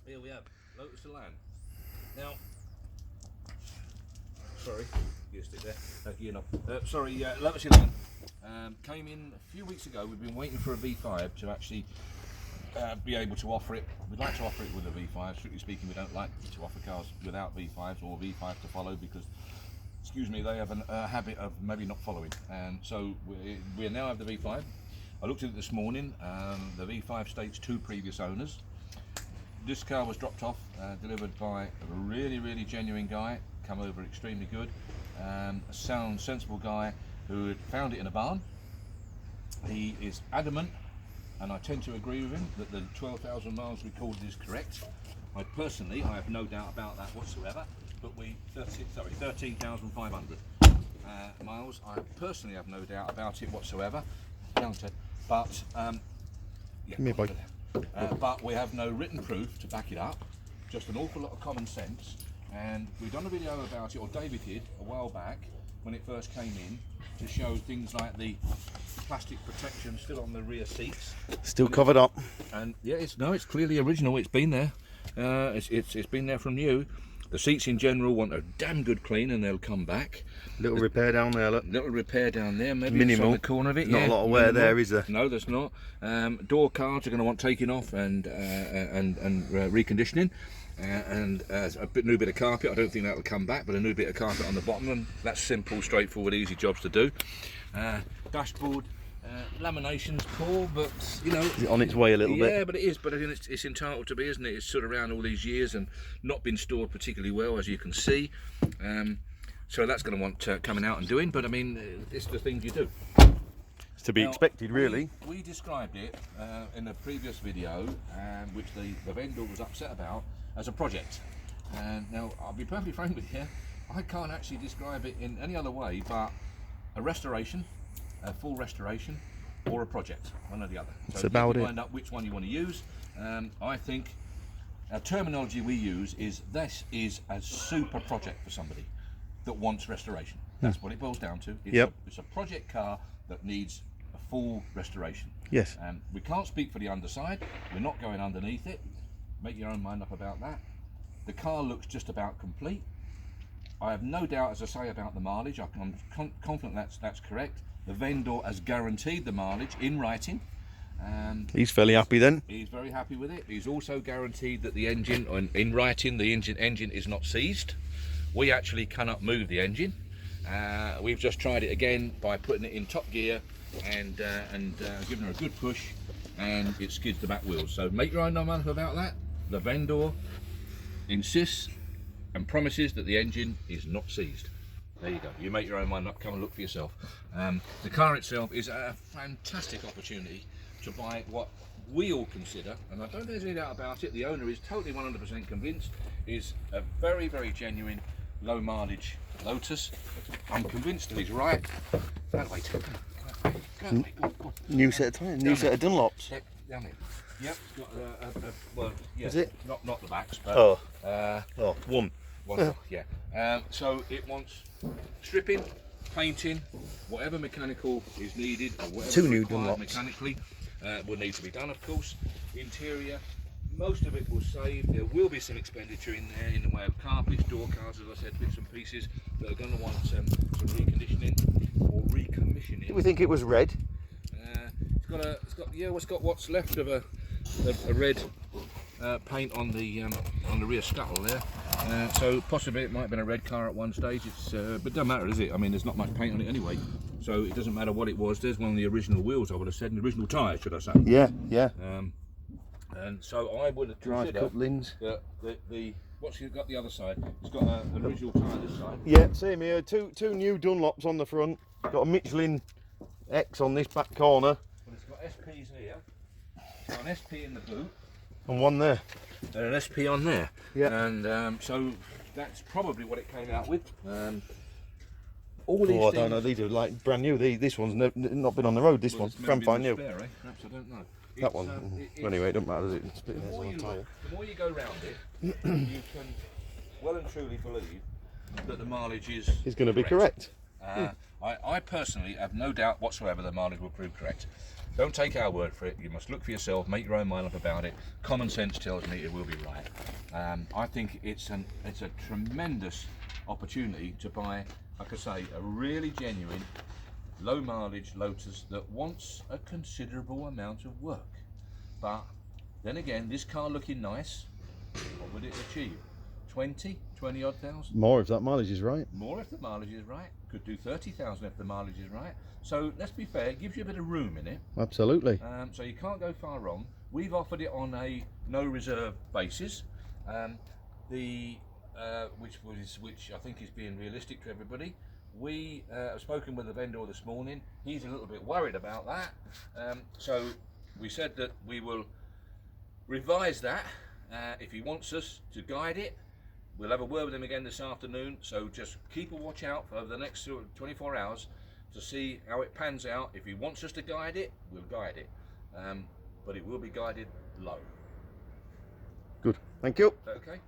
Here we have Lotus Elan. Now, sorry, you stick there. You're not. Sorry, Lotus Elan came in a few weeks ago. We've been waiting for a V5 to actually be able to offer it. We'd like to offer it with a V5. Strictly speaking, we don't like to offer cars without V5s or V5 to follow because, excuse me, they have a habit of maybe not following. And so we now have the V5. I looked at it this morning. The V5 states 2 previous owners. This car was dropped off, delivered by a really genuine guy, come over extremely good, a sound, sensible guy who had found it in a barn. He is adamant, and I tend to agree with him, that the 12,000 miles recorded is correct. I have no doubt about that whatsoever, but 13,500 miles. I personally have no doubt about it whatsoever. Counter, but yeah, but we have no written proof to back it up, just an awful lot of common sense. And we've done a video about it, or David did, a while back when it first came in, to show things like the plastic protection still on the rear seats. Still covered up. And yeah, it's clearly original, it's been there. It's been there from new. The seats in general want a damn good clean and they'll come back. Little repair down there, look. Little repair down there, maybe minimal. On the corner of it. Not a lot of wear there, is there? No, there's not. Door cards are going to want taking off and reconditioning. And a new bit of carpet. I don't think that'll come back, but a new bit of carpet on the bottom, and that's simple, straightforward, easy jobs to do. Dashboard. Lamination's poor, but you know, is it on its way a little bit? Yeah, but it is. But I think it's entitled to be, isn't it? It's stood around all these years and not been stored particularly well, as you can see. So that's going to want coming out and doing. But I mean, it's the things you do. It's to be expected, really. We described it in a previous video, which the vendor was upset about, as a project. And now, I'll be perfectly frank with you, I can't actually describe it in any other way but a restoration. A full restoration or a project, one or the other. That's so about you it. Find out which one you want to use. I think our terminology we use is this is a super project for somebody that wants restoration. That's what it boils down to. It's a project car that needs a full restoration. Yes. We can't speak for the underside. We're not going underneath it. Make your own mind up about that. The car looks just about complete. I have no doubt, as I say, about the mileage. I'm confident that's correct. The vendor has guaranteed the mileage in writing. He's fairly happy then. He's very happy with it. He's also guaranteed that the engine, in writing, the engine is not seized. We actually cannot move the engine. We've just tried it again by putting it in top gear and giving her a good push, and it skids the back wheels. So make your own mind about that. The vendor insists and promises that the engine is not seized. There you go. You make your own mind up. Come and look for yourself. The car itself is a fantastic opportunity to buy what we all consider, and I don't think there's any doubt about it, the owner is totally 100% convinced, is a very genuine low mileage Lotus. I'm convinced that he's right. Go away. New set of tyres, new set of Dunlops. Yep, down there. Yep, got well, yeah, is it? Not the backs, but one. Yeah. So it wants stripping, painting, whatever mechanical is needed, or whatever 2 new required Dunlops mechanically will need to be done, of course. Interior, most of it will save. There will be some expenditure in there in the way of carpets, door cards, as I said, bits and pieces that are going to want some reconditioning or recommissioning. Do we think it was red? It's got what's left of a red paint on the rear scuttle there. So possibly it might have been a red car at one stage. But it doesn't matter, does it? I mean, there's not much paint on it anyway, so it doesn't matter what it was. There's one of the original wheels, I would have said, and the original tyres, should I say? Yeah. And so I would drive consider couplings. The what's he got the other side? It's got an original tyre this side. Yeah, same here. Two new Dunlops on the front. Got a Michelin X on this back corner. Well, it's got SPs here. It's got an SP in the boot. And one there. And an SP on there. Yeah. And so that's probably what it came out with. All these things, I don't know. These are like brand new. This one's not been on the road. This one's brand new. Spare, eh? Perhaps, I don't know. That one. Anyway, it doesn't matter, does it? The more you go round it, you can well and truly believe that the mileage is going to be correct. I personally have no doubt whatsoever the mileage will prove correct. Don't take our word for it. You must look for yourself, make your own mind up about it. Common sense tells me it will be right. I think it's a tremendous opportunity to buy, like I say, a really genuine, low mileage Lotus that wants a considerable amount of work. But then again, this car looking nice, what would it achieve? 20 odd thousand? More if that mileage is right. More if the mileage is right. Could do 30,000 if the mileage is right. So let's be fair, it gives you a bit of room in it. Absolutely. So you can't go far wrong. We've offered it on a no reserve basis, which I think is being realistic to everybody. We have spoken with the vendor this morning. He's a little bit worried about that. So we said that we will revise that. If he wants us to guide it, we'll have a word with him again this afternoon. So just keep a watch out for the next 24 hours to see how it pans out. If he wants us to guide it, we'll guide it. But it will be guided low. Good. Thank you. Okay.